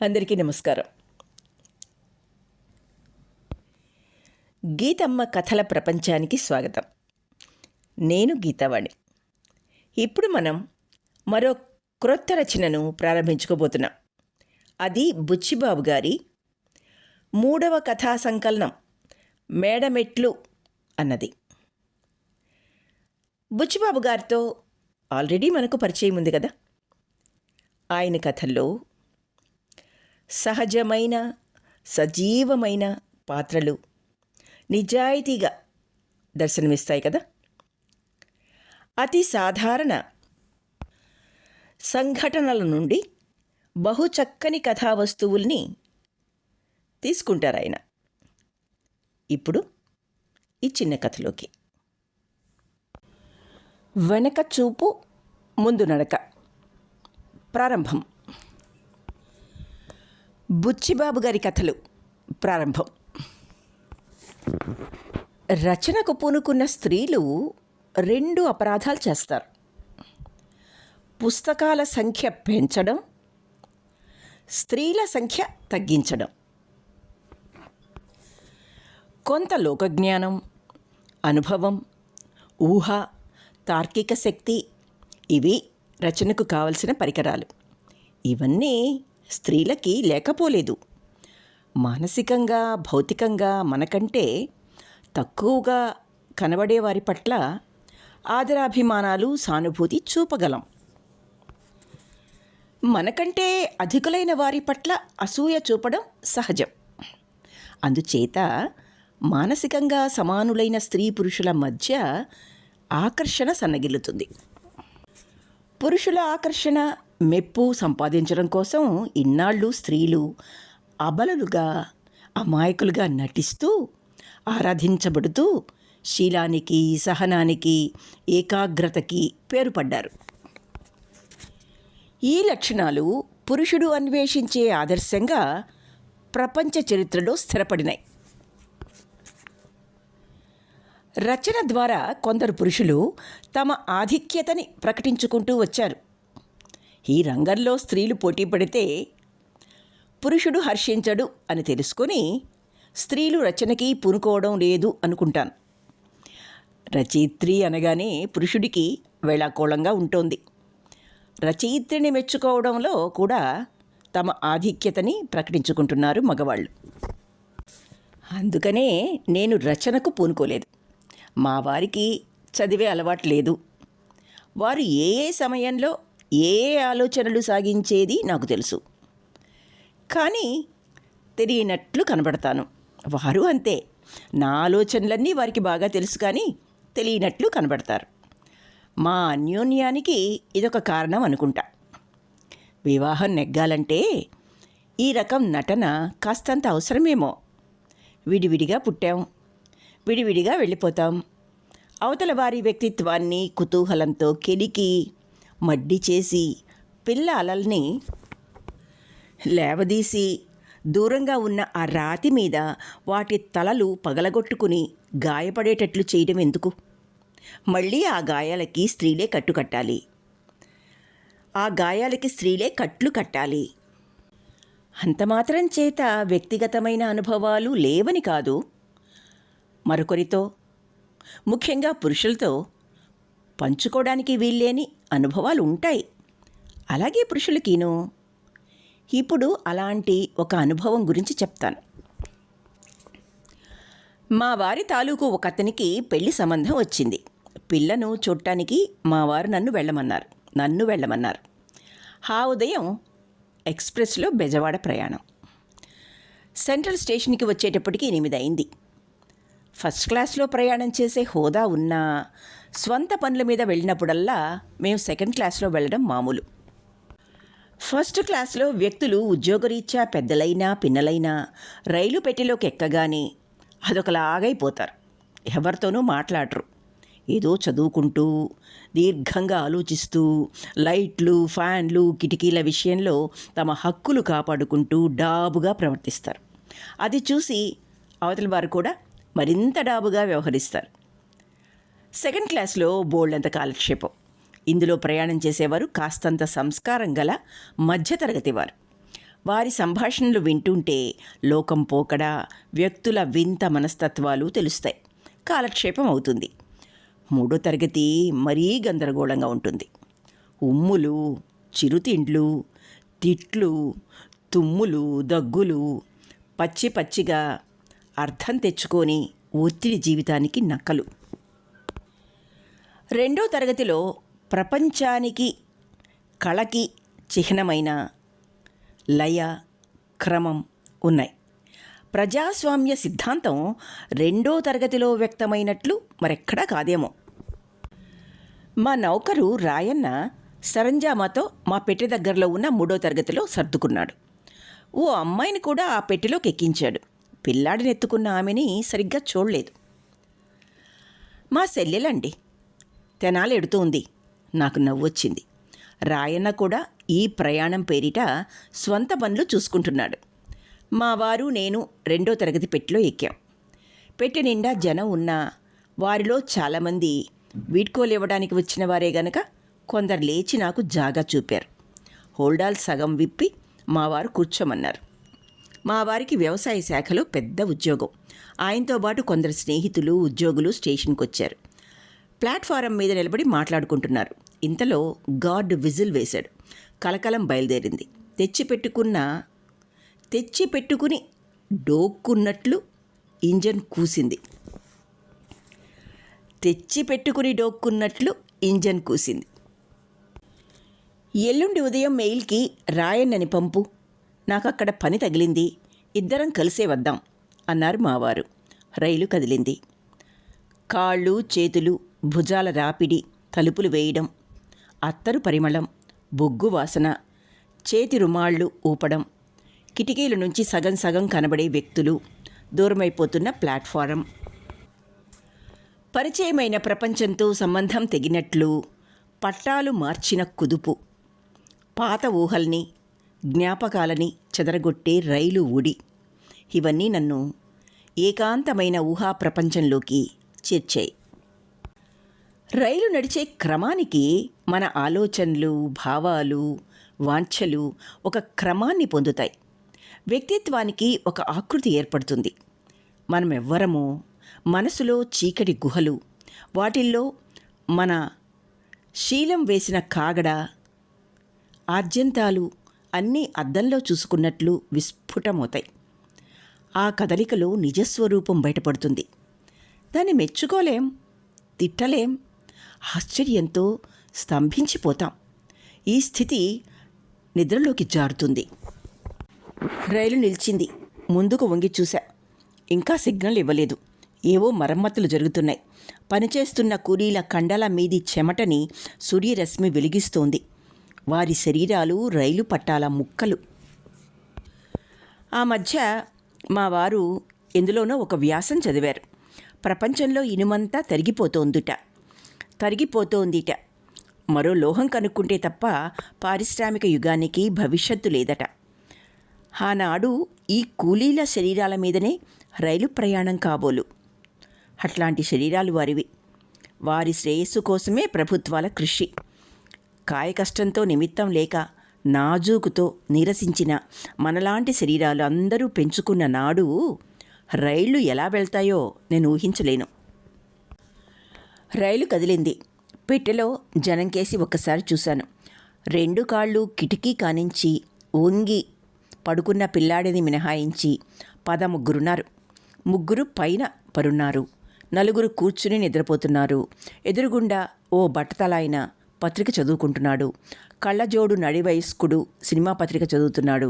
అందరికీ నమస్కారం. గీతమ్మ కథల ప్రపంచానికి స్వాగతం. నేను గీతావాణి. ఇప్పుడు మనం మరో క్రొత్త రచనను ప్రారంభించుకోబోతున్నాం. అది బుచ్చిబాబు గారి 3వ కథా సంకలనం మేడమెట్లు అన్నది. బుచ్చిబాబు గారితో ఆల్రెడీ మనకు పరిచయం ఉంది కదా. ఆయన కథల్లో సహజమైన సజీవమైన పాత్రలు నిజాయితీగా దర్శనమిస్తాయి కదా. అతి సాధారణ సంఘటనల నుండి బహు చక్కని కథా వస్తువుల్ని తీసుకుంటారు ఆయన. ఇప్పుడు ఈ చిన్న కథలోకి. వెనక చూపు ముందు నడక. ప్రారంభం. బుచ్చిబాబు గారి కథలు ప్రారంభం. రచనకు పూనుకున్న స్త్రీలు 2 అపరాధాలు చేస్తారు. పుస్తకాల సంఖ్య పెంచడం, స్త్రీల సంఖ్య తగ్గించడం. కొంత లోకజ్ఞానం, అనుభవం, ఊహ, తార్కిక శక్తి ఇవి రచనకు కావలసిన పరికరాలు. ఇవన్నీ స్త్రీలకి లేకపోలేదు. మానసికంగా భౌతికంగా మనకంటే తక్కువగా కనబడే వారి పట్ల ఆదరాభిమానాలు సానుభూతి చూపగలం. మనకంటే అధికులైన వారి పట్ల అసూయ చూపడం సహజం. అందుచేత మానసికంగా సమానులైన స్త్రీ పురుషుల మధ్య ఆకర్షణ సన్నగిల్లుతుంది. పురుషుల ఆకర్షణ మెప్పు సంపాదించడం కోసం ఇన్నాళ్ళు స్త్రీలు అబలలుగా అమాయకులుగా నటిస్తూ ఆరాధించబడుతూ శీలానికి సహనానికి ఏకాగ్రతకి పేరుపడ్డారు. ఈ లక్షణాలు పురుషుడు అన్వేషించే ఆదర్శంగా ప్రపంచ చరిత్రలో స్థిరపడినాయి. రచన ద్వారా కొందరు పురుషులు తమ ఆధిక్యతని ప్రకటించుకుంటూ వచ్చారు. ఈ రంగంలో స్త్రీలు పోటీ పడితే పురుషుడు హర్షించడు అని తెలుసుకొని స్త్రీలు రచనకి పూనుకోవడం లేదు అనుకుంటాను. రచయిత్రి అనగానే పురుషుడికి వేళాకోళంగా ఉంటుంది. రచయిత్రిని మెచ్చుకోవడంలో కూడా తమ ఆధిక్యతని ప్రకటించుకుంటున్నారు మగవాళ్ళు. అందుకనే నేను రచనకు పూనుకోలేదు. మా వారికి చదివే అలవాటు లేదు. వారు ఏ సమయంలో ఏ ఆలోచనలు సాగించేది నాకు తెలుసు. కానీ తెలియనట్లు కనబడతాను. వారు అంతే. నా ఆలోచనలన్నీ వారికి బాగా తెలుసు, కానీ తెలియనట్లు కనబడతారు. మా అన్యోన్యానికి ఇదొక కారణం అనుకుంటా. వివాహం నెగ్గాలంటే ఈ రకం నటన కాస్తంత అవసరమేమో. విడివిడిగా పుట్టాం, విడివిడిగా వెళ్ళిపోతాం. అవతల వారి వ్యక్తిత్వాన్ని కుతూహలంతో కెలికి మడ్డి చేసి పిల్ల అలల్ని లేవదీసి దూరంగా ఉన్న ఆ రాతి మీద వాటి తలలు పగలగొట్టుకుని గాయపడేటట్లు చేయడం ఎందుకు? మళ్ళీ ఆ గాయాలకి స్త్రీలే కట్టుకట్టాలి. ఆ గాయాలకి స్త్రీలే కట్లు కట్టాలి. అంతమాత్రం చేత వ్యక్తిగతమైన అనుభవాలు లేవని కాదు. మరొకరితో, ముఖ్యంగా పురుషులతో పంచుకోవడానికి వీల్లేని అనుభవాలు ఉంటాయి. అలాగే పురుషులకిను. ఇప్పుడు అలాంటి ఒక అనుభవం గురించి చెప్తాను. మా వారి తాలూకు ఒక అతనికి పెళ్లి సంబంధం వచ్చింది. పిల్లను చూడటానికి మా వారు నన్ను వెళ్ళమన్నారు. ఆ ఉదయం ఎక్స్ప్రెస్లో బెజవాడ ప్రయాణం. సెంట్రల్ స్టేషన్కి వచ్చేటప్పటికి 8 అయింది. ఫస్ట్ క్లాస్లో ప్రయాణం చేసే హోదా ఉన్నా స్వంత పనుల మీద వెళ్ళినప్పుడల్లా మేము సెకండ్ క్లాస్లో వెళ్ళడం మామూలు. ఫస్ట్ క్లాస్లో వ్యక్తులు ఉద్యోగరీత్యా పెద్దలైనా పిన్నలైనా రైలు పెట్టెలోకి ఎక్కగానే అదొకలాగైపోతారు. ఎవరితోనూ మాట్లాడరు. ఏదో చదువుకుంటూ దీర్ఘంగా ఆలోచిస్తూ లైట్లు ఫ్యాన్లు కిటికీల విషయంలో తమ హక్కులు కాపాడుకుంటూ డాబుగా ప్రవర్తిస్తారు. అది చూసి అవతల వారు కూడా మరింత డాబుగా వ్యవహరిస్తారు. సెకండ్ క్లాస్లో బోల్డంత కాలక్షేపం. ఇందులో ప్రయాణం చేసేవారు కాస్తంత సంస్కారం గల మధ్యతరగతి వారు. వారి సంభాషణలు వింటుంటే లోకం పోకడా, వ్యక్తుల వింత మనస్తత్వాలు తెలుస్తాయి. కాలక్షేపం అవుతుంది. 3వ తరగతి మరీ గందరగోళంగా ఉంటుంది. ఉమ్ములు, చిరుతిండ్లు, తిట్లు, తుమ్ములు, దగ్గులు, పచ్చి పచ్చిగా అర్థం తెచ్చుకొని ఒత్తిడి జీవితానికి నక్కలు. 2వ తరగతిలో ప్రపంచానికి, కళకి చిహ్నమైన లయ, క్రమం ఉన్నాయి. ప్రజాస్వామ్య సిద్ధాంతం 2వ తరగతిలో వ్యక్తమైనట్లు మరెక్కడా కాదేమో. మా నౌకరు రాయన్న సరంజామాతో మా పెట్టె దగ్గరలో ఉన్న 3వ తరగతిలో సర్దుకున్నాడు. ఓ అమ్మాయిని కూడా ఆ పెట్టెలోకి ఎక్కించాడు. పిల్లాడిని ఎత్తుకున్న ఆమెని సరిగ్గా చూడలేదు. మా సెల్లెలండి, తెనాలి ఎడుతూ ఉంది. నాకు నవ్వొచ్చింది. రాయన్న కూడా ఈ ప్రయాణం పేరిట స్వంత పనులు చూసుకుంటున్నాడు. మా వారు నేను 2వ తరగతి పెట్టెలో ఎక్కాం. పెట్టె నిండా జనం ఉన్నా వారిలో చాలామంది వీడ్కోలివ్వడానికి వచ్చిన వారే గనక కొందరు లేచి నాకు జాగా చూపారు. హోల్డాల్ సగం విప్పి మా వారు కూర్చోమన్నారు. మా వారికి వ్యవసాయ శాఖలో పెద్ద ఉద్యోగం. ఆయనతో పాటు కొందరు స్నేహితులు, ఉద్యోగులు స్టేషన్కి వచ్చారు. ప్లాట్ఫారం మీద నిలబడి మాట్లాడుకుంటున్నారు. ఇంతలో గార్డ్ విజిల్ వేశాడు. కలకలం బయలుదేరింది. తెచ్చిపెట్టుకుని డోక్కున్నట్లు ఇంజన్ కూసింది. ఎల్లుండి ఉదయం మెయిల్కి రాయన్నని పంపు, నాకక్కడ పని తగిలింది, ఇద్దరం కలిసే వద్దాం అన్నారు మావారు. రైలు కదిలింది. కాళ్ళు, చేతులు, భుజాల రాపిడి, తలుపులు వేయడం, అత్తరు పరిమళం, బొగ్గు వాసన, చేతి రుమాళ్ళు ఊపడం, కిటికీల నుంచి సగం సగం కనబడే వ్యక్తులు, దూరమైపోతున్న ప్లాట్ఫారం, పరిచయమైన ప్రపంచంతో సంబంధం తెగినట్లు పట్టాలు మార్చిన కుదుపు, పాత ఊహల్ని, జ్ఞాపకాలని చెదరగొట్టే రైలు ఊడి, ఇవన్నీ నన్ను ఏకాంతమైన ఊహా ప్రపంచంలోకి చేర్చాయి. రైలు నడిచే క్రమానికి మన ఆలోచనలు, భావాలు, వాంఛలు ఒక క్రమాన్ని పొందుతాయి. వ్యక్తిత్వానికి ఒక ఆకృతి ఏర్పడుతుంది. మనమెవ్వరమో మనసులో చీకటి గుహలు, వాటిల్లో మన శీలం వేసిన కాగడ, ఆద్యంతాలు అన్నీ అద్దంలో చూసుకున్నట్లు విస్ఫుటమవుతాయి. ఆ కదలికలో నిజస్వరూపం బయటపడుతుంది. దాన్ని మెచ్చుకోలేం, తిట్టలేం, ఆశ్చర్యంతో స్తంభించిపోతాం. ఈ స్థితి నిద్రలోకి జారుతుంది. రైలు నిలిచింది. ముందుకు వంగి చూశా. ఇంకా సిగ్నల్ ఇవ్వలేదు. ఏవో మరమ్మతులు జరుగుతున్నాయి. పనిచేస్తున్న కూలీల కండల మీది చెమటని సూర్యరశ్మి వెలిగిస్తోంది. వారి శరీరాలు రైలు పట్టాల ముక్కలు. ఆ మధ్య మా వారు ఎందులోనో ఒక వ్యాసం చదివారు. ప్రపంచంలో ఇనుమంతా తరిగిపోతోందిట. మరో లోహం కనుక్కుంటే తప్ప పారిశ్రామిక యుగానికి భవిష్యత్తు లేదట. ఆనాడు ఈ కూలీల శరీరాల మీదనే రైలు ప్రయాణం కాబోలు. అట్లాంటి శరీరాలు వారివి. వారి శ్రేయస్సు కోసమే ప్రభుత్వాల కృషి. కాయకష్టంతో నిమిత్తం లేక నాజూకుతో నీరసించిన మనలాంటి శరీరాలు అందరూ పెంచుకున్న నాడు రైళ్లు ఎలా వెళ్తాయో నేను ఊహించలేను. రైలు కదిలింది. పెట్టెలో జనం కేసి ఒక్కసారి చూశాను. 2 కాళ్ళు కిటికీ కానించి వంగి పడుకున్న పిల్లాడిని మినహాయించి 13 ఉన్నారు. 3 పైన పరున్నారు. 4 కూర్చుని నిద్రపోతున్నారు. ఎదురుగుండా ఓ బట్టతలాయన పత్రిక చదువుకుంటున్నాడు. కళ్ళజోడు నడివయస్కుడు సినిమా పత్రిక చదువుతున్నాడు.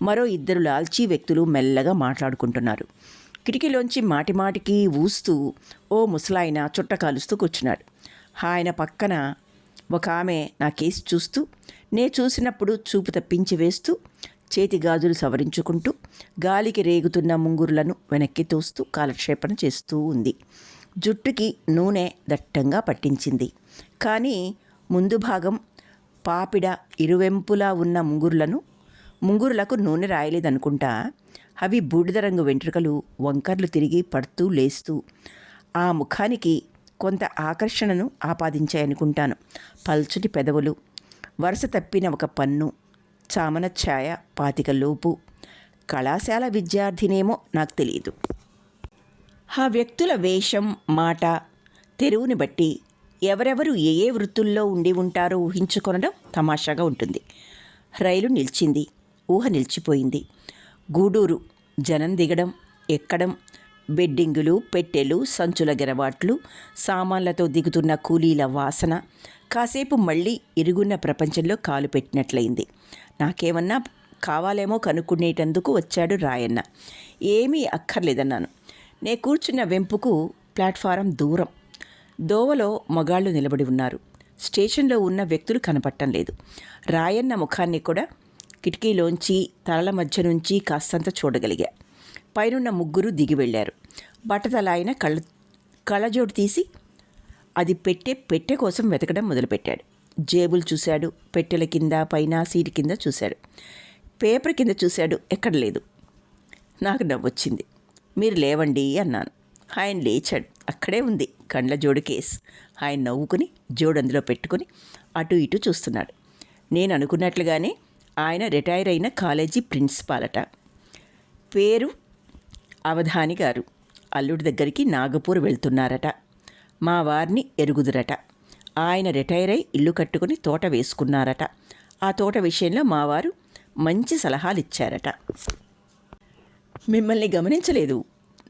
మరో 2 లాల్చీ వ్యక్తులు మెల్లగా మాట్లాడుకుంటున్నారు. కిటికీలోంచి మాటిమాటికి ఊస్తూ ఓ ముసలాయన చుట్ట కాలుస్తూ కూర్చున్నాడు. ఆయన పక్కన ఒక ఆమె నా కేసు చూస్తూ, నే చూసినప్పుడు చూపు తప్పించి వేస్తూ, చేతి గాజులు సవరించుకుంటూ, గాలికి రేగుతున్న ముంగురులను వెనక్కి తోస్తూ కాలక్షేపణ చేస్తూ ఉంది. జుట్టుకి నూనె దట్టంగా పట్టించింది. కానీ ముందు భాగం పాపిడ ఇరువెంపులా ఉన్న ముంగురులకు నూనె రాయలేదనుకుంటా. అవి బూడిద రంగు వెంట్రుకలు వంకర్లు తిరిగి పడుతూ లేస్తూ ఆ ముఖానికి కొంత ఆకర్షణను ఆపాదించాయనుకుంటాను. పల్చటి పెదవులు, వరుస తప్పిన ఒక పన్ను, చామన ఛాయ 25 లోపు, కళాశాల విద్యార్థినేమో నాకు తెలియదు. ఆ వ్యక్తుల వేషం, మాట, తెరువుని బట్టి ఎవరెవరు ఏ ఏ వృత్తుల్లో ఉండి ఉంటారో ఊహించుకొనడం తమాషాగా ఉంటుంది. రైలు నిలిచింది. ఊహ నిలిచిపోయింది. గూడూరు. జనం దిగడం, ఎక్కడం, బెడ్డింగులు, పెట్టెలు, సంచుల గెరవాట్లు, సామాన్లతో దిగుతున్న కూలీల వాసన. కాసేపు మళ్ళీ ఇరుగున్న ప్రపంచంలో కాలు పెట్టినట్లయింది. నాకేమన్నా కావాలేమో కనుక్కునేటందుకు వచ్చాడు రాయన్న. ఏమీ అక్కర్లేదన్నాను. నే కూర్చున్న వెంపుకు ప్లాట్ఫారం దూరం. దోవలో మగాళ్ళు నిలబడి ఉన్నారు. స్టేషన్లో ఉన్న వ్యక్తులు కనపడటం లేదు. రాయన్న ముఖాన్ని కూడా కిటికీలోంచి తలల మధ్య నుంచి కాస్తంత చూడగలిగా. పైనున్న ముగ్గురు దిగి వెళ్ళారు. బట్టతలాయన కళ్ళజోడు తీసి అది పెట్టె కోసం వెతకడం మొదలుపెట్టాడు. జేబులు చూశాడు. పెట్టెల కింద, పైన, సీటు కింద చూశాడు. పేపర్ కింద చూశాడు. ఎక్కడ లేదు. నాకు నవ్వొచ్చింది. మీరు లేవండి అన్నాను. ఆయన లేచాడు. అక్కడే ఉంది కండ్ల జోడు కేస్. ఆయన నవ్వుకుని జోడు అందులో పెట్టుకుని అటు ఇటు చూస్తున్నాడు. నేను అనుకున్నట్లుగానే ఆయన రిటైర్ అయిన కాలేజీ ప్రిన్సిపాలట. పేరు అవధాని గారు. అల్లుడి దగ్గరికి నాగపూర్ వెళ్తున్నారట. మా వారిని ఎరుగుదురట. ఆయన రిటైర్ అయి ఇల్లు కట్టుకుని తోట వేసుకున్నారట. ఆ తోట విషయంలో మా వారు మంచి సలహాలు ఇచ్చారట. మిమ్మల్ని గమనించలేదు.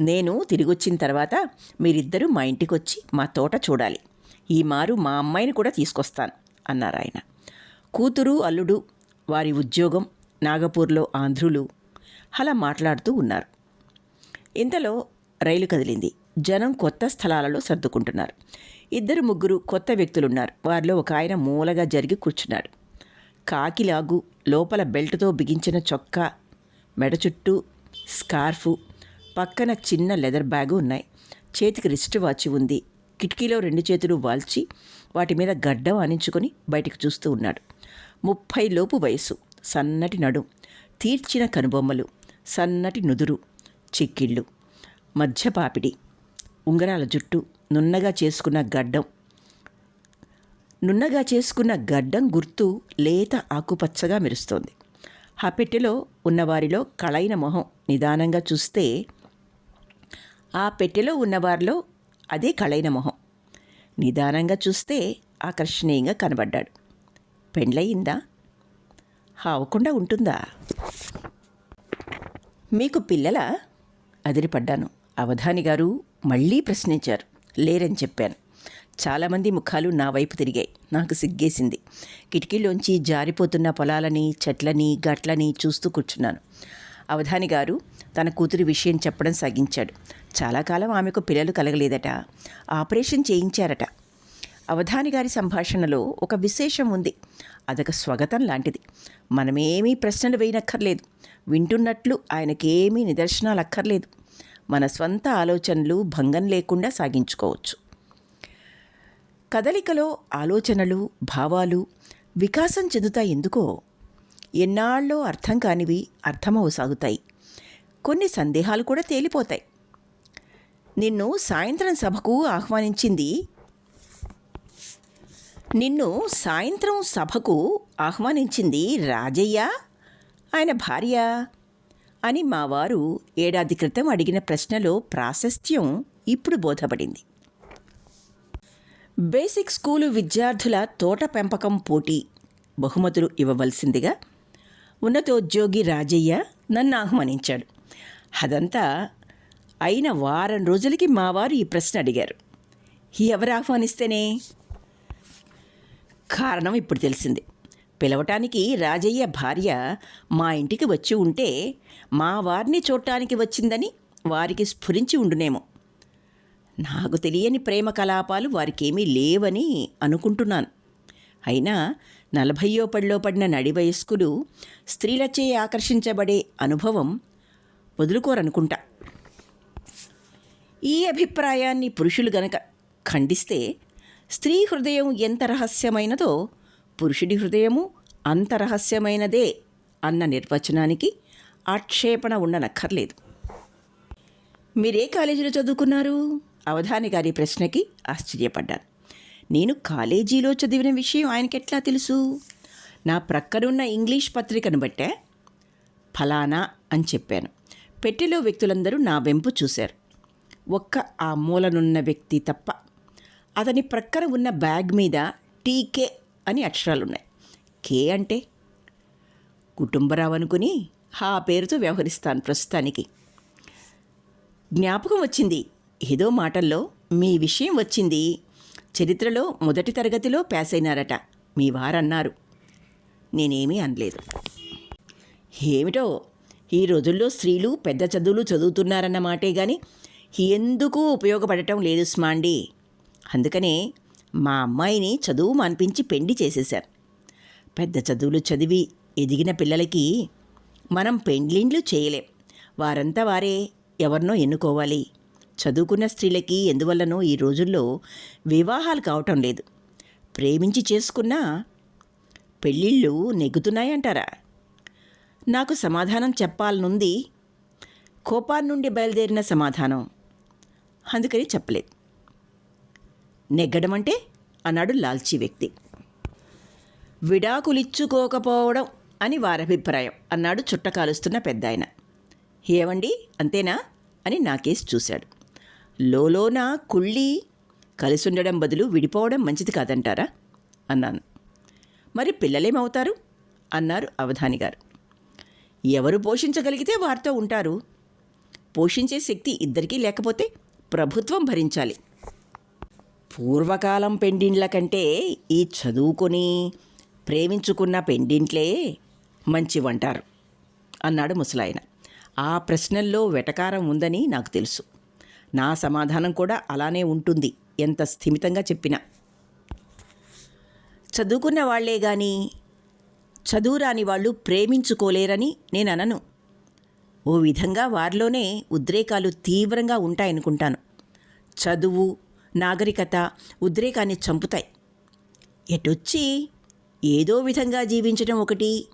నేను తిరిగొచ్చిన తర్వాత మీరిద్దరూ మా ఇంటికి వచ్చి మా తోట చూడాలి. ఈ మారు మా అమ్మాయిని కూడా తీసుకొస్తాను అన్నారు ఆయన. కూతురు, అల్లుడు, వారి ఉద్యోగం, నాగపూర్లో ఆంధ్రులు అలా మాట్లాడుతూ ఉన్నారు. ఇంతలో రైలు కదిలింది. జనం కొత్త స్థలాలలో సర్దుకుంటున్నారు. 2-3 కొత్త వ్యక్తులున్నారు. వారిలో ఒక ఆయన మూలగా జరిగి కూర్చున్నాడు. కాకిలాగు, లోపల బెల్ట్తో బిగించిన చొక్కా, మెడ చుట్టూ స్కార్ఫు, పక్కన చిన్న లెదర్ బ్యాగు ఉన్నాయి. చేతికి రిస్ట్ వాచి ఉంది. కిటికీలో 2 చేతులు వాల్చి వాటి మీద గడ్డం ఆనించుకొని బయటికి చూస్తూ ఉన్నాడు. 30 లోపు వయసు, సన్నటి నడుం, తీర్చిన కనుబొమ్మలు, సన్నటి నుదురు, చిక్కిళ్ళు, మధ్య పాపిడి, ఉంగరాల జుట్టు, నున్నగా చేసుకున్న గడ్డం గుర్తు లేత ఆకుపచ్చగా మెరుస్తోంది. ఆ పెట్టెలో ఉన్నవారిలో కళైన మొహం నిదానంగా చూస్తే అదే కళైన మొహం. నిదానంగా చూస్తే ఆకర్షణీయంగా కనబడ్డాడు. పెండ్లయిందా? అవ్వకుండా ఉంటుందా? మీకు పిల్లలా? అదిరిపడ్డాను. అవధాని గారు మళ్ళీ ప్రశ్నించారు. లేరని చెప్పాను. చాలామంది ముఖాలు నా వైపు తిరిగాయి. నాకు సిగ్గేసింది. కిటికీలోంచి జారిపోతున్న పొలాలని, చెట్లని, గట్లని చూస్తూ కూర్చున్నాను. అవధాని గారు తన కూతురి విషయం చెప్పడం సాగించాడు. చాలా కాలం ఆమెకు పిల్లలు కలగలేదట. ఆపరేషన్ చేయించారట. అవధాని గారి సంభాషణలో ఒక విశేషం ఉంది. అదొక స్వాగతం లాంటిది. మనమేమీ ప్రశ్నలు వేయనక్కర్లేదు. వింటున్నట్లు ఆయనకేమీ నిదర్శనాలు అక్కర్లేదు. మన స్వంత ఆలోచనలు భంగం లేకుండా సాగించుకోవచ్చు. కదలికలో ఆలోచనలు, భావాలు వికాసం చెందుతాయి. ఎందుకో ఎన్నాళ్ళో అర్థం కానివి అర్థమవసాగుతాయి. కొన్ని సందేహాలు కూడా తేలిపోతాయి. నిన్ను సాయంత్రం సభకు ఆహ్వానించింది రాజయ్య, ఆయన భార్య అని మా వారు 7 ఏడాది క్రితం అడిగిన ప్రశ్నలో ప్రాశస్త్యం ఇప్పుడు బోధపడింది. బేసిక్ స్కూలు విద్యార్థుల తోట పెంపకం పోటీ బహుమతులు ఇవ్వవలసిందిగా ఉన్నతోద్యోగి రాజయ్య నన్ను ఆహ్వానించాడు. అదంతా అయిన వారం రోజులకి మా వారు ఈ ప్రశ్న అడిగారు. ఎవరు ఆహ్వానిస్తేనే? కారణం ఇప్పుడు తెలిసింది. పిలవటానికి రాజయ్య భార్య మా ఇంటికి వచ్చి ఉంటే మా వారిని చూడటానికి వచ్చిందని వారికి స్ఫురించి ఉండునేమో. నాకు తెలియని ప్రేమ కలాపాలు వారికేమీ లేవని అనుకుంటున్నాను. అయినా 40 పడిలో పడిన నడి వయస్కులు స్త్రీలచే ఆకర్షించబడే అనుభవం వదులుకోరనుకుంటా. ఈ అభిప్రాయాన్ని పురుషులు గనక ఖండిస్తే స్త్రీ హృదయం ఎంత రహస్యమైనదో పురుషుడి హృదయము అంత రహస్యమైనదే అన్న నిర్వచనానికి ఆక్షేపణ ఉండనక్కర్లేదు. మీరే కాలేజీలో చదువుకున్నారు? అవధాని గారి ప్రశ్నకి ఆశ్చర్యపడ్డాను. నేను కాలేజీలో చదివిన విషయం ఆయనకెట్లా తెలుసు? నా ప్రక్కనున్న ఇంగ్లీష్ పత్రికను బట్టే ఫలానా అని చెప్పాను. పెట్టెలో వ్యక్తులందరూ నా వెంపు చూశారు. ఒక్క ఆ మూలనున్న వ్యక్తి తప్ప. అతని ప్రక్కన ఉన్న బ్యాగ్ మీద టీకే అని అక్షరాలున్నాయి. కే అంటే కుటుంబరావు అనుకుని ఆ పేరుతో వ్యవహరిస్తాను ప్రస్తుతానికి. జ్ఞాపకం వచ్చింది ఏదో మాటల్లో మీ విషయం వచ్చింది. చరిత్రలో మొదటి తరగతిలో పాస్ అయినారట మీ వారన్నారు. నేనేమీ అనలేదు. ఏమిటో ఈ రోజుల్లో స్త్రీలు పెద్ద చదువులు చదువుతున్నారన్న మాటే కానీ ఎందుకు ఉపయోగపడటం లేదు స్మాండి. అందుకనే మా అమ్మాయిని చదువు మాన్పించి పెండి చేసేశారు. పెద్ద చదువులు చదివి ఎదిగిన పిల్లలకి మనం పెండ్లిండ్లు చేయలేం. వారంతా వారే ఎవరినో ఎన్నుకోవాలి. చదువుకున్న స్త్రీలకి ఎందువల్లనో ఈ రోజుల్లో వివాహాలు కావటం లేదు. ప్రేమించి చేసుకున్నా పెళ్ళిళ్ళు నెగ్గుతున్నాయంటారా? నాకు సమాధానం చెప్పాలనుంది. కోపాన్ని నుండి బయలుదేరిన సమాధానం. అందుకని చెప్పలేదు. నెగ్గడం అంటే అన్నాడు లాల్చీ వ్యక్తి. విడాకులిచ్చుకోకపోవడం అని వారభిప్రాయం అన్నాడు చుట్టకాలుస్తున్న పెద్దాయన. ఏవండి అంతేనా అని నాకేసి చూశాడు. లోలోన కుళ్ళి కలిసుండడం బదులు విడిపోవడం మంచిది కాదంటారా అన్నాను. మరి పిల్లలేమవుతారు అన్నారు అవధాని గారు. ఎవరు పోషించగలిగితే వారితో ఉంటారు. పోషించే శక్తి ఇద్దరికీ లేకపోతే ప్రభుత్వం భరించాలి. పూర్వకాలం పెండిండ్ల కంటే ఈ చదువుకొని ప్రేమించుకున్న పెండింట్లే మంచివంటారు అన్నాడు ముసలాయన. ఆ ప్రశ్నల్లో వెటకారం ఉందని నాకు తెలుసు. నా సమాధానం కూడా అలానే ఉంటుంది, ఎంత స్థిమితంగా చెప్పినా. చదువుకున్న వాళ్లే కానీ చదువురాని వాళ్ళు ప్రేమించుకోలేరని నేను అనను. ఓ విధంగా వారిలోనే ఉద్రేకాలు తీవ్రంగా ఉంటాయనుకుంటాను. చదువు, నాగరికత ఉద్రేకాన్ని చంపుతాయి. ఎటొచ్చి ఏదో విధంగా జీవించడం ఒకటి,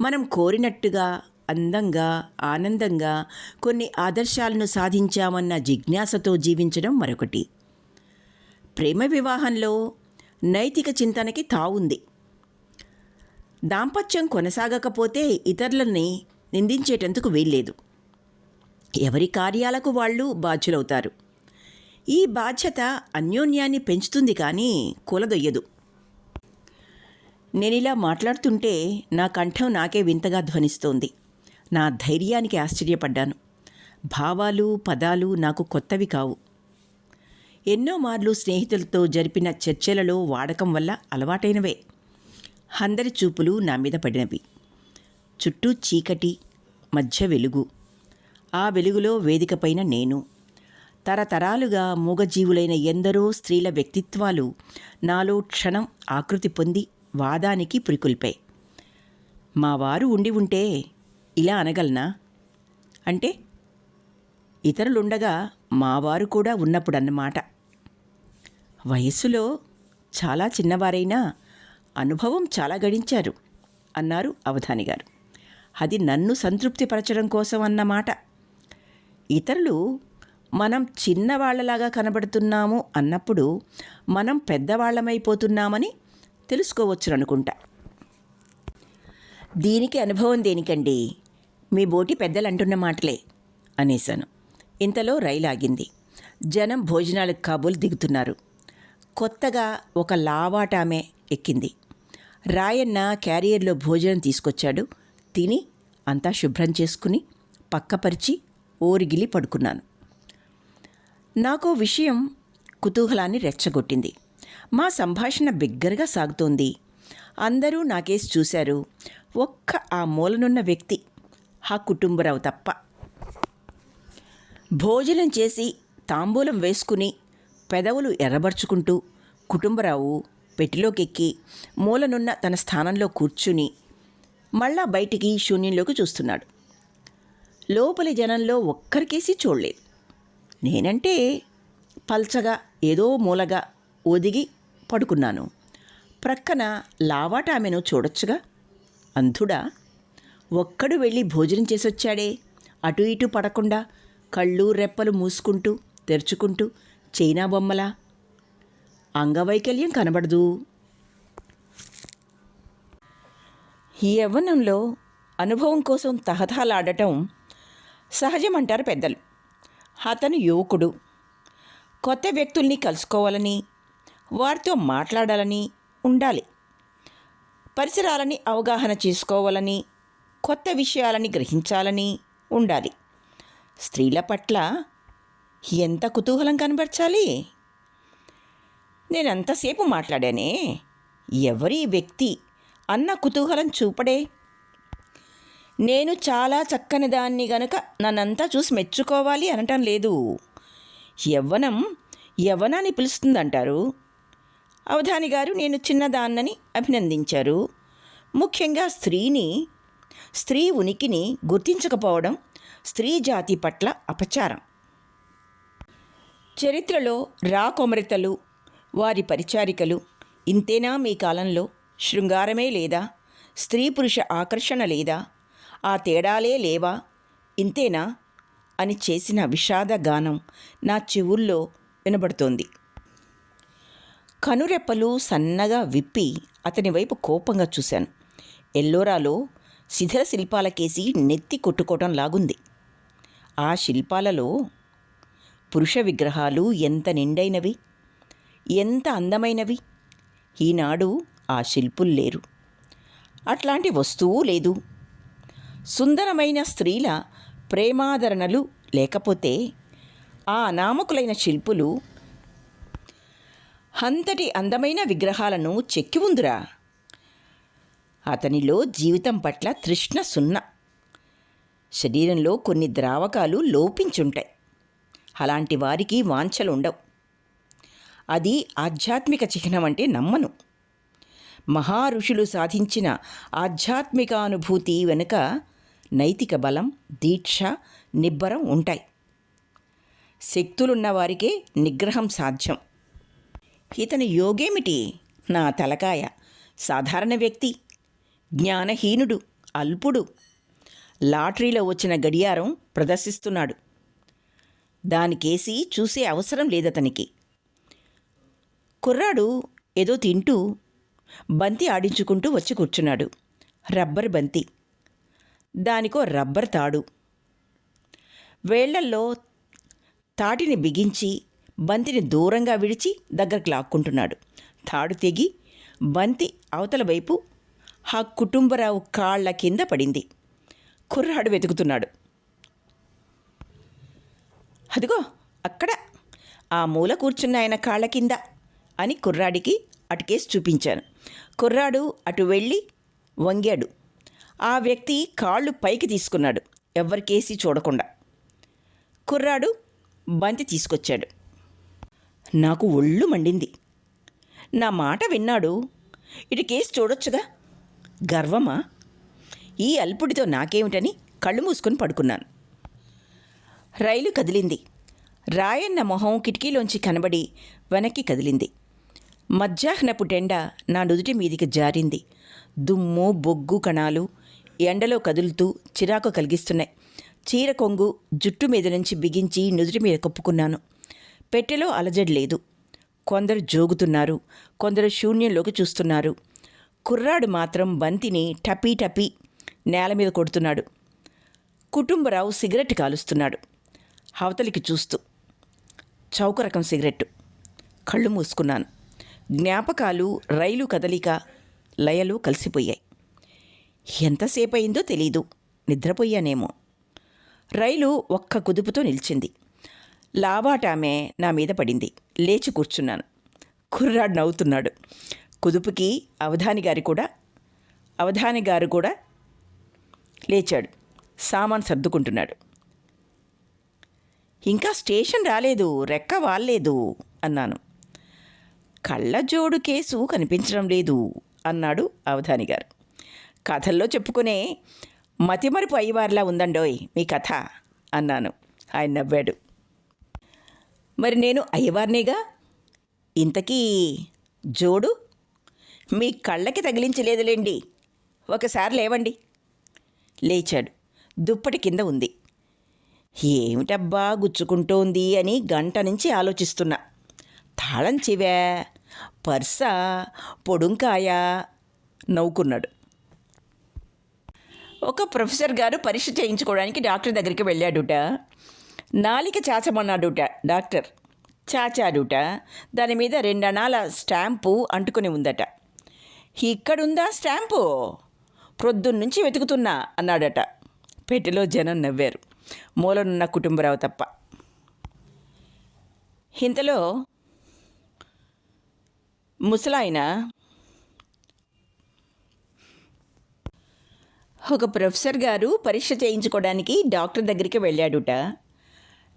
మనం కోరినట్టుగా అందంగా ఆనందంగా కొన్ని ఆదర్శాలను సాధించామన్న జిజ్ఞాసతో జీవించడం మరొకటి. ప్రేమ వివాహంలో నైతిక చింతనకి తావుంది. దాంపత్యం కొనసాగకపోతే ఇతరులని నిందించేటందుకు వీల్లేదు. ఎవరి కార్యాలకు వాళ్ళు బాధ్యులవుతారు. ఈ బాధ్యత అన్యోన్యాన్ని పెంచుతుంది కానీ కూలదొయ్యదు. నేనిలా మాట్లాడుతుంటే నా కంఠం నాకే వింతగా ధ్వనిస్తోంది. నా ధైర్యానికి ఆశ్చర్యపడ్డాను. భావాలు పదాలు నాకు కొత్తవి కావు. ఎన్నో మార్లు స్నేహితులతో జరిపిన చర్చలలో వాడకం వల్ల అలవాటైనవే. అందరి చూపులు నా మీద పడినవి. చుట్టూ చీకటి, మధ్య వెలుగు. ఆ వెలుగులో వేదికపైన నేను. తరతరాలుగా మూగజీవులైన ఎందరో స్త్రీల వ్యక్తిత్వాలు నాలో క్షణం ఆకృతి పొంది వాదానికి పురికొల్పాయి. మా వారు ఉండి ఉంటే ఇలా అనగలనా? అంటే ఇతరులుండగా మావారు కూడా ఉన్నప్పుడన్నమాట. వయస్సులో చాలా చిన్నవారైనా అనుభవం చాలా గడించారు అన్నారు అవధాని గారు. అది నన్ను సంతృప్తిపరచడం కోసం అన్నమాట. ఇతరులు మనం చిన్నవాళ్లలాగా కనబడుతున్నాము అన్నప్పుడు మనం పెద్దవాళ్లమైపోతున్నామని తెలుసుకోవచ్చుననుకుంటా. దీనికి అనుభవం దేనికండి, మీ బోటి పెద్దలు అంటున్న మాటలే అనేశాను. ఇంతలో రైలు ఆగింది. జనం భోజనాలకు కాబోలు దిగుతున్నారు. కొత్తగా ఒక లావాటామె ఎక్కింది. రాయన్న క్యారియర్లో భోజనం తీసుకొచ్చాడు. తిని అంతా శుభ్రం చేసుకుని పక్కపరిచి ఓరిగిలి పడుకున్నాను. నాకో విషయం కుతూహలాన్ని రెచ్చగొట్టింది. మా సంభాషణ బిగ్గరగా సాగుతోంది. అందరూ నాకేసి చూశారు. ఒక్క ఆ మూలనున్న వ్యక్తి, ఆ కుటుంబరావు తప్ప. భోజనం చేసి తాంబూలం వేసుకుని పెదవులు ఎర్రబరుచుకుంటూ కుటుంబరావు పెట్టిలోకెక్కి మూలనున్న తన స్థానంలో కూర్చుని మళ్ళా బయటికి శూన్యంలోకి చూస్తున్నాడు. లోపలి జనంలో ఒక్కరికేసి చూడలేదు. నేనంటే పల్చగా ఏదో మూలగా ఒదిగి పడుకున్నాను. ప్రక్కన లావాట ఆమెను చూడొచ్చుగా. అంధుడా? ఒక్కడు వెళ్ళి భోజనం చేసొచ్చాడే, అటు ఇటు పడకుండా కళ్ళు రెప్పలు మూసుకుంటూ తెరుచుకుంటూ చైనా బొమ్మలా. అంగవైకల్యం కనబడదు. ఈ యవ్వనంలో అనుభవం కోసం తహతహలాడటం సహజమంటారు పెద్దలు. అతను యువకుడు. కొత్త వ్యక్తుల్ని కలుసుకోవాలని, వారితో మాట్లాడాలని ఉండాలి. పరిసరాలని అవగాహన చేసుకోవాలని, కొత్త విషయాలని గ్రహించాలని ఉండాలి. స్త్రీల పట్ల ఎంత కుతూహలం కనబరచాలి? నేనంతసేపు మాట్లాడానే, ఎవరి వ్యక్తి అన్న కుతూహలం చూపడే. నేను చాలా చక్కని దాన్ని గనుక నన్నంతా చూసి మెచ్చుకోవాలి అనటం లేదు. యవ్వనం యవ్వనాన్ని పిలుస్తుందంటారు. అవధాని గారు నేను చిన్నదాన్నని అభినందించారు. ముఖ్యంగా స్త్రీ ఉనికిని గుర్తించకపోవడం స్త్రీ జాతి పట్ల అపచారం. చరిత్రలో రాకొమరితలు, వారి పరిచారికలు ఇంతేనా? మీ కాలంలో శృంగారమే లేదా? స్త్రీ పురుష ఆకర్షణ లేదా? ఆ తేడాలే లేవా? ఇంతేనా అని చేసిన విషాద గానం నా చెవుల్లో వినబడుతోంది. కనురెప్పలు సన్నగా విప్పి అతని వైపు కోపంగా చూశాను. ఎల్లోరాలో శిథిల శిల్పాలకేసి నెత్తి కొట్టుకోవటం లాగుంది. ఆ శిల్పాలలో పురుష విగ్రహాలు ఎంత నిండైనవి, ఎంత అందమైనవి. ఈనాడు ఆ శిల్పులు లేరు, అట్లాంటి వస్తువు లేదు. సుందరమైన స్త్రీల ప్రేమాదరణలు లేకపోతే ఆ అనామకులైన శిల్పులు అంతటి అందమైన విగ్రహాలను చెక్కి ఉందిరా. అతనిలో జీవితం పట్ల తృష్ణ సున్నా. శరీరంలో కొన్ని ద్రావకాలు లోపించుంటాయి. అలాంటి వారికి వాంఛలుండవు. అది ఆధ్యాత్మిక చిహ్నం అంటే నమ్మను. మహారుషులు సాధించిన ఆధ్యాత్మికానుభూతి వెనుక నైతిక బలం, దీక్ష, నిబ్బరం ఉంటాయి. శక్తులున్నవారికే నిగ్రహం సాధ్యం. ఇతని యోగేమిటి? నా తలకాయ. సాధారణ వ్యక్తి, జ్ఞానహీనుడు, అల్పుడు. లాటరీలో వచ్చిన గడియారం ప్రదర్శిస్తున్నాడు. దానికేసి చూసే అవసరం లేదతనికి. కుర్రాడు ఏదో తింటూ బంతి ఆడించుకుంటూ వచ్చి కూర్చున్నాడు. రబ్బర్ బంతి, దానికో రబ్బర్ తాడు. వేళ్లల్లో తాటిని బిగించి బంతిని దూరంగా విడిచి దగ్గరకు లాక్కుంటున్నాడు. తాడు తెగి బంతి అవతల వైపు ఆ కుటుంబరావు కాళ్ల కింద పడింది. కుర్రాడు వెతుకుతున్నాడు. అదిగో అక్కడ ఆ మూల కూర్చున్న ఆయన కాళ్ల కింద అని కుర్రాడికి అటుకేసి చూపించాను. కుర్రాడు అటు వెళ్ళి వంగాడు. ఆ వ్యక్తి కాళ్ళు పైకి తీసుకున్నాడు, ఎవ్వరికేసి చూడకుండా. కుర్రాడు బంతి తీసుకొచ్చాడు. నాకు ఒళ్ళు మండింది. నా మాట విన్నాడు. ఇటు కేసి చూడొచ్చుగా. గర్వమా? ఈ అల్పుడితో నాకేమిటని కళ్ళు మూసుకొని పడుకున్నాను. రైలు కదిలింది. రాయన్న మొహం కిటికీలోంచి కనబడి వెనక్కి కదిలింది. మధ్యాహ్నపు టెండ నా నుదుటి మీదికి జారింది. దుమ్ము, బొగ్గు కణాలు ఎండలో కదులుతూ చిరాకు కలిగిస్తున్నాయి. చీర కొంగు జుట్టు మీద నుంచి బిగించి నుదుటి మీద కప్పుకున్నాను. పెట్టెలో అలజడి లేదు. కొందరు జోగుతున్నారు, కొందరు శూన్యంలోకి చూస్తున్నారు. కుర్రాడు మాత్రం బంతిని టపీ టపీ నేల మీద కొడుతున్నాడు. కుటుంబరావు సిగరెట్ కాలుస్తున్నాడు, అవతలికి చూస్తూ. చౌక రకం సిగరెట్టు. కళ్ళు మూసుకున్నాను. జ్ఞాపకాలు, రైలు కదలిక, లయలు కలిసిపోయాయి. ఎంతసేపు అయిందో తెలీదు. నిద్రపోయానేమో. రైలు ఒక్క కుదుపుతో నిలిచింది. లావాటామె నా మీద పడింది. లేచి కూర్చున్నాను. కుర్రాడు నవ్వుతున్నాడు. కుదుపుకి అవధాని గారు కూడా లేచాడు. సామాన్ సర్దుకుంటున్నాడు. ఇంకా స్టేషన్ రాలేదు, రెక్క వాల్లేదు అన్నాను. కళ్ళజోడు కేసు కనిపించడం లేదు అన్నాడు అవధాని గారు. కథల్లో చెప్పుకునే మతిమరుపు అయ్యవారిలా ఉందండోయ్ మీ కథ అన్నాను. ఆయన నవ్వాడు. మరి నేను అయ్యవారినేగా. ఇంతకీ జోడు మీ కళ్ళకి తగిలించలేదులేండి. ఒకసారి లేవండి. లేచాడు. దుప్పటి కింద ఉంది. ఏమిటబ్బా గుచ్చుకుంటోంది అని గంట నుంచి ఆలోచిస్తున్నా. తాళం చెవా, పర్సా, పొడుంకాయ? నవ్వుకున్నాడు. ఒక ప్రొఫెసర్ గారు పరీక్ష చేయించుకోవడానికి డాక్టర్ దగ్గరికి వెళ్ళాడుట. నాలిక చాచమన్నాడుట డాక్టర్. చాచాడుట. దాని మీద 2 అణాల స్టాంపు అంటుకుని ఉందట. ఇక్కడుందా స్టాంపు? ప్రొద్దున్నుంచి వెతుకుతున్నా అన్నాడట. పెట్టెలో జనం నవ్వారు, మూలనున్న కుటుంబరావు తప్ప. ఇంతలో ముసలాయన ఒక ప్రొఫెసర్ గారు పరీక్ష చేయించుకోవడానికి డాక్టర్ దగ్గరికి వెళ్ళాడుట.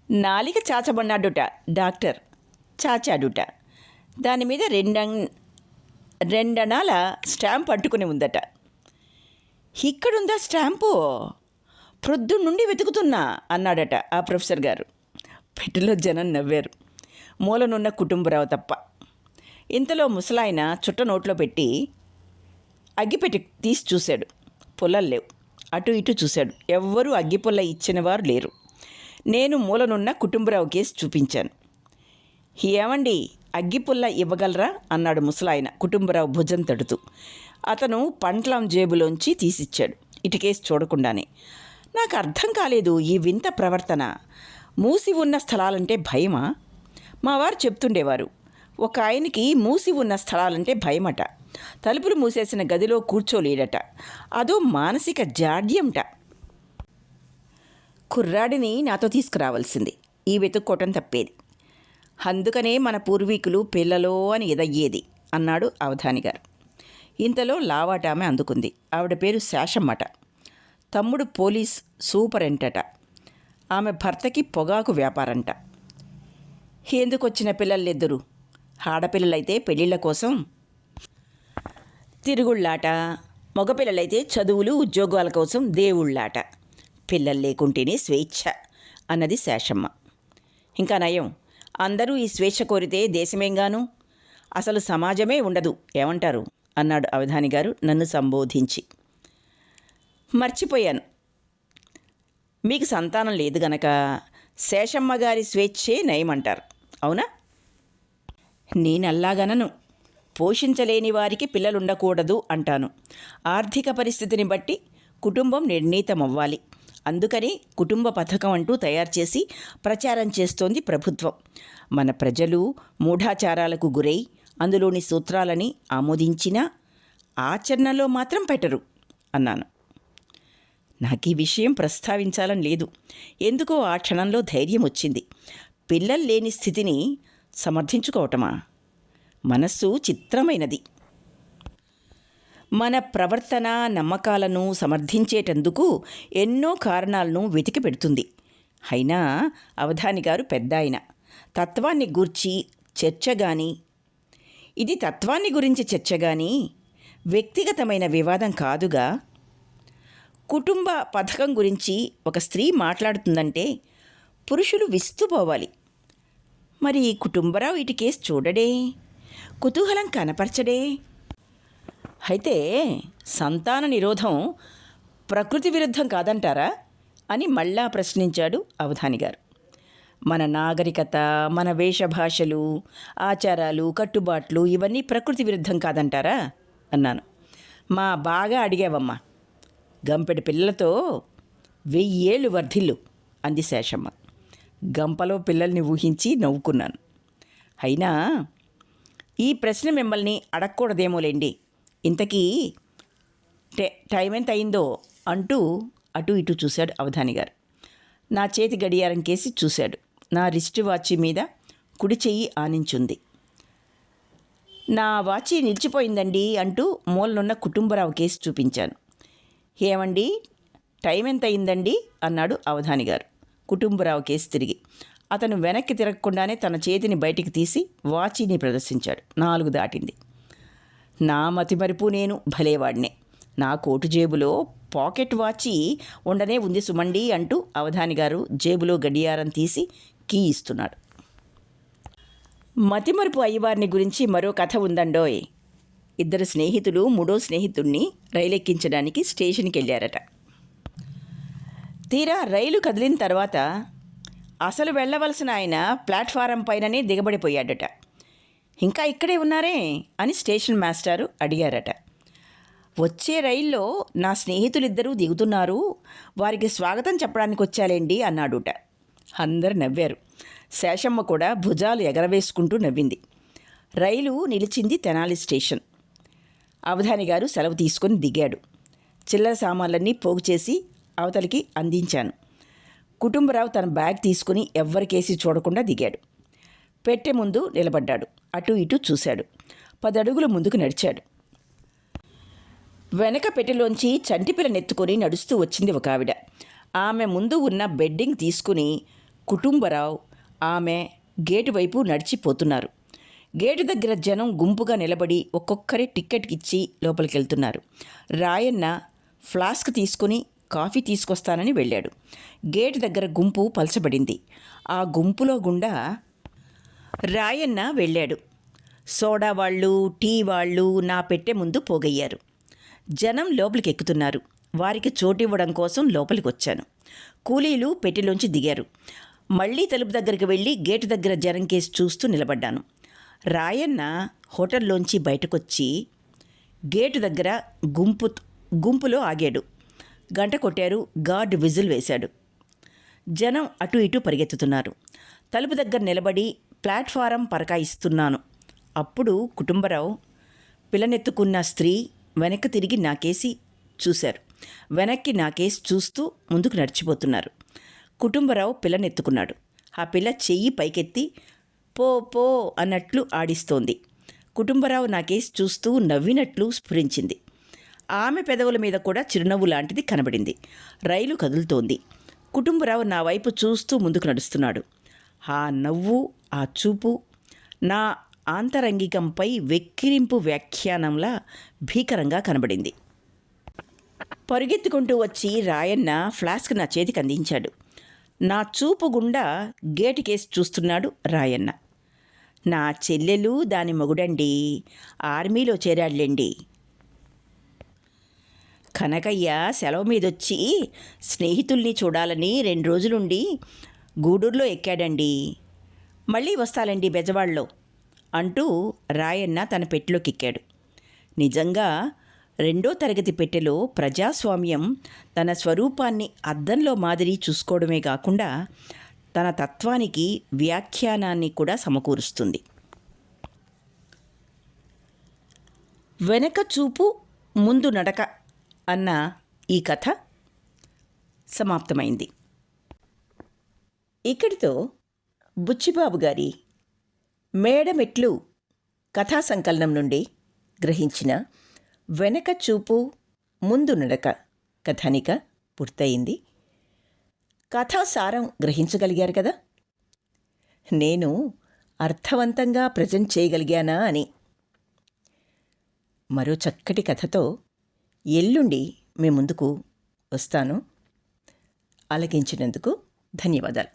నాలిక చాచమన్నాడుట డాక్టర్. చాచాడుట. దాని మీద 2 అణాల స్టాంప్ పట్టుకుని ఉందట. ఇక్కడుందా స్టాంపు? ప్రొద్దున్నుండి వెతుకుతున్నా అన్నాడట ఆ ప్రొఫెసర్ గారు. పెట్టెలో జనం నవ్వారు, మూలనున్న కుటుంబరావు తప్ప. ఇంతలో ముసలాయన చుట్ట నోట్లో పెట్టి అగ్గిపెట్టి తీసి చూశాడు. పుల్లలు లేవు. అటు ఇటు చూశాడు. ఎవ్వరూ అగ్గిపుల్ల ఇచ్చినవారు లేరు. నేను మూలనున్న కుటుంబరావు కేసు చూపించాను. ఏమండి, అగ్గిపుల్ల ఇవ్వగలరా అన్నాడు ముసలాయన కుటుంబరావు భుజం తడుతూ. అతను పంట్లం జేబులోంచి తీసిచ్చాడు, ఇటుకేసి చూడకుండానే. నాకు అర్థం కాలేదు ఈ వింత ప్రవర్తన. మూసి ఉన్న స్థలాలంటే భయమా? మా వారు చెప్తుండేవారు, ఒక ఆయనకి మూసి ఉన్న స్థలాలంటే భయమట. తలుపులు మూసేసిన గదిలో కూర్చోలేడట. అదో మానసిక జాడ్యంట. కుర్రాడిని నాతో తీసుకురావాల్సింది. ఈ వెతుక్కోవటం తప్పేది. అందుకనే మన పూర్వీకులు పిల్లలో అని ఎదయ్యేది అన్నాడు అవధాని గారు. ఇంతలో లావాటామె అందుకుంది. ఆవిడ పేరు శేషమ్మట. తమ్ముడు పోలీస్ సూపరింటట. ఆమె భర్తకి పొగాకు వ్యాపారంట. ఎందుకొచ్చిన పిల్లలిద్దరు ఆడపిల్లలైతే పెళ్ళిళ్ళ కోసం తిరుగుళ్ళాట, మగపిల్లలైతే చదువులు ఉద్యోగాల కోసం దేవుళ్ళాట. పిల్లలు లేకుంటేనే స్వేచ్ఛ అన్నది శేషమ్మ. ఇంకా నయం, అందరూ ఈ స్వేచ్ఛ కోరితే దేశమేంగాను, అసలు సమాజమే ఉండదు. ఏమంటారు అన్నాడు అవధాని గారు నన్ను సంబోధించి. మర్చిపోయాను, మీకు సంతానం లేదు గనక శేషమ్మ గారి స్వేచ్ఛే నయమంటారు, అవునా? నేనల్లాగనను. పోషించలేని వారికి పిల్లలుండకూడదు అంటాను. ఆర్థిక పరిస్థితిని బట్టి కుటుంబం నిర్ణీతమవ్వాలి. అందుకని కుటుంబ పథకం అంటూ తయారు చేసి ప్రచారం చేస్తోంది ప్రభుత్వం. మన ప్రజలు మూఢాచారాలకు గురై అందులోని సూత్రాలని ఆమోదించినా ఆచరణలో మాత్రం పెట్టరు అన్నాను. నాకు ఈ విషయం ప్రస్తావించాలని లేదు. ఎందుకో ఆ క్షణంలో ధైర్యం వచ్చింది. పిల్లలు లేని స్థితిని సమర్థించుకోవటమా? మనస్సు చిత్రమైనది. మన ప్రవర్తన నమ్మకాలను సమర్థించేటందుకు ఎన్నో కారణాలను వెతికి పెడుతుంది. అయినా అవధాని గారు పెద్దాయన. తత్వాన్ని గూర్చి చర్చ గాని, ఇది తత్వాన్ని గురించి చర్చ గాని వ్యక్తిగతమైన వివాదం కాదుగా. కుటుంబ పథకం గురించి ఒక స్త్రీ మాట్లాడుతుందంటే పురుషులు విస్తుపోవాలి. మరి కుటుంబరావు ఇటు కేసు చూడడే, కుతూహలం కనపరచడే. అయితే సంతాన నిరోధం ప్రకృతి విరుద్ధం కాదంటారా అని మళ్ళా ప్రశ్నించాడు అవధాని గారు. మన నాగరికత, మన వేషభాషలు, ఆచారాలు, కట్టుబాట్లు ఇవన్నీ ప్రకృతి విరుద్ధం కాదంటారా అన్నాను. మా బాగా అడిగావమ్మా. గంపెడి పిల్లలతో 1000 ఏళ్ళు వర్ధిల్లు అంది శేషమ్మ. గంపలో పిల్లల్ని ఊహించి నవ్వుకున్నాను. అయినా ఈ ప్రశ్న మిమ్మల్ని అడగకూడదేమోలేండి. ఇంతకీ టైం ఎంత అయిందో అంటూ అటు ఇటు చూశాడు అవధాని గారు. నా చేతి గడియారం కేసి చూశాడు. నా రిస్ట్ వాచి మీద కుడి చెయ్యి ఆనించుంది. నా వాచి నిలిచిపోయిందండి అంటూ మూలనున్న కుటుంబరావు కేసి చూపించాను. ఏమండి, టైం ఎంత అయిందండి అన్నాడు అవధాని గారు కుటుంబరావు కేసి తిరిగి. అతను వెనక్కి తిరగకుండానే తన చేతిని బయటికి తీసి వాచీని ప్రదర్శించాడు. 4 దాటింది. నా మతిమరుపు, నేను భలేవాడినే. నా కోటు జేబులో పాకెట్ వాచి ఉండనే ఉంది సుమండి అంటూ అవధాని గారు జేబులో గడియారం తీసి కీ ఇస్తున్నాడు. మతిమరుపు అయ్యవారిని గురించి మరో కథ ఉందండోయ్. 2 స్నేహితులు 3వ స్నేహితుడిని రైలెక్కించడానికి స్టేషన్కి వెళ్ళారట. తీరా రైలు కదిలిన తర్వాత అసలు వెళ్ళవలసిన ఆయన ప్లాట్ఫారం పైననే దిగబడిపోయాడట. ఇంకా ఇక్కడే ఉన్నారే అని స్టేషన్ మాస్టారు అడిగారట. వచ్చే రైల్లో నా స్నేహితులిద్దరూ దిగుతున్నారు, వారికి స్వాగతం చెప్పడానికి వచ్చాలేండి అన్నాడుట. అందరు నవ్వారు. శేషమ్మ కూడా భుజాలు ఎగరవేసుకుంటూ నవ్వింది. రైలు నిలిచింది తెనాలి స్టేషన్. అవధాని గారు సెలవు తీసుకొని దిగాడు. చిల్లర సామాన్లన్నీ పోగు చేసి అవతలికి అందించాను. కుటుంబరావు తన బ్యాగ్ తీసుకుని ఎవ్వరికేసి చూడకుండా దిగాడు. పెట్టె ముందు నిలబడ్డాడు. అటు ఇటు చూశాడు. 10 అడుగులు ముందుకు నడిచాడు. వెనక పెట్టెలోంచి చంటిపిల్ల నెత్తుకొని నడుస్తూ వచ్చింది ఒక ఆవిడ. ఆమె ముందు ఉన్న బెడ్డింగ్ తీసుకుని కుటుంబరావు ఆమె గేటు వైపు నడిచిపోతున్నారు. గేటు దగ్గర జనం గుంపుగా నిలబడి ఒక్కొక్కరి టిక్కెట్ ఇచ్చి లోపలికి వెళ్తున్నారు. రాయన్న ఫ్లాస్క్ తీసుకుని కాఫీ తీసుకొస్తానని వెళ్ళాడు. గేటు దగ్గర గుంపు పలచబడింది. ఆ గుంపులో గుండా రాయన్న వెళ్ళాడు. సోడా వాళ్ళు, టీ వాళ్ళు నా పెట్టె ముందు పోగయ్యారు. జనం లోపలికి ఎక్కుతున్నారు. వారికి చోటివ్వడం కోసం లోపలికి వచ్చాను. కూలీలు పెట్టెలోంచి దిగారు. మళ్ళీ తలుపు దగ్గరికి వెళ్ళి గేటు దగ్గర జనం కేసి చూస్తూ నిలబడ్డాను. రాయన్న హోటల్లోంచి బయటకొచ్చి గేటు దగ్గర గుంపులో ఆగాడు. గంట కొట్టారు. గార్డ్ విజిల్ వేశాడు. జనం అటు ఇటు పరిగెత్తుతున్నారు. తలుపు దగ్గర నిలబడి ప్లాట్ఫారం పరకాయిస్తున్నాను. అప్పుడు కుటుంబరావు, పిల్లనెత్తుకున్న స్త్రీ వెనక్కి తిరిగి నాకేసి చూశారు. వెనక్కి నాకేసి చూస్తూ ముందుకు నడిచిపోతున్నారు. కుటుంబరావు పిల్లనెత్తుకున్నాడు. ఆ పిల్ల చెయ్యి పైకెత్తి పో పో అన్నట్లు ఆడిస్తోంది. కుటుంబరావు నాకేసి చూస్తూ నవ్వినట్లు స్ఫురించింది. ఆమె పెదవుల మీద కూడా చిరునవ్వు లాంటిది కనబడింది. రైలు కదులుతోంది. కుటుంబరావు నా వైపు చూస్తూ ముందుకు నడుస్తున్నాడు. ఆ నవ్వు, ఆ చూపు నా ఆంతరంగికంపై వెక్కిరింపు వ్యాఖ్యానంలా భీకరంగా కనబడింది. పరుగెత్తుకుంటూ వచ్చి రాయన్న ఫ్లాస్క్ నా చేతికి అందించాడు. నా చూపు గుండా గేటుకేసి చూస్తున్నాడు రాయన్న. నా చెల్లెలు దాని మొగుడండి, ఆర్మీలో చేరాడులేండి. కనకయ్య సెలవు మీదొచ్చి స్నేహితుల్ని చూడాలని 2 రోజులుండి గూడూరులో ఎక్కాడండి. మళ్ళీ వస్తాలండి బెజవాడలో అంటూ రాయన్న తన పెట్టెలోకి ఎక్కాడు. నిజంగా 2వ తరగతి పెట్టెలో ప్రజాస్వామ్యం తన స్వరూపాన్ని అద్దంలో మాదిరి చూసుకోవడమే కాకుండా తన తత్వానికి వ్యాఖ్యానాన్ని కూడా సమకూరుస్తుంది. వెనక చూపు ముందు నడక అన్న ఈ కథ సమాప్తమైంది. ఇక్కడితో బుచ్చిబాబు గారి మేడమెట్లు కథా సంకలనం నుండి గ్రహించిన వెనక చూపు ముందు నడక కథానిక పూర్తయింది. కథాసారం గ్రహించగలిగారు కదా. నేను అర్థవంతంగా ప్రజెంట్ చేయగలిగానా అని. మరో చక్కటి కథతో ఎల్లుండి మీ ముందుకు వస్తాను. ఆలకించినందుకు ధన్యవాదాలు.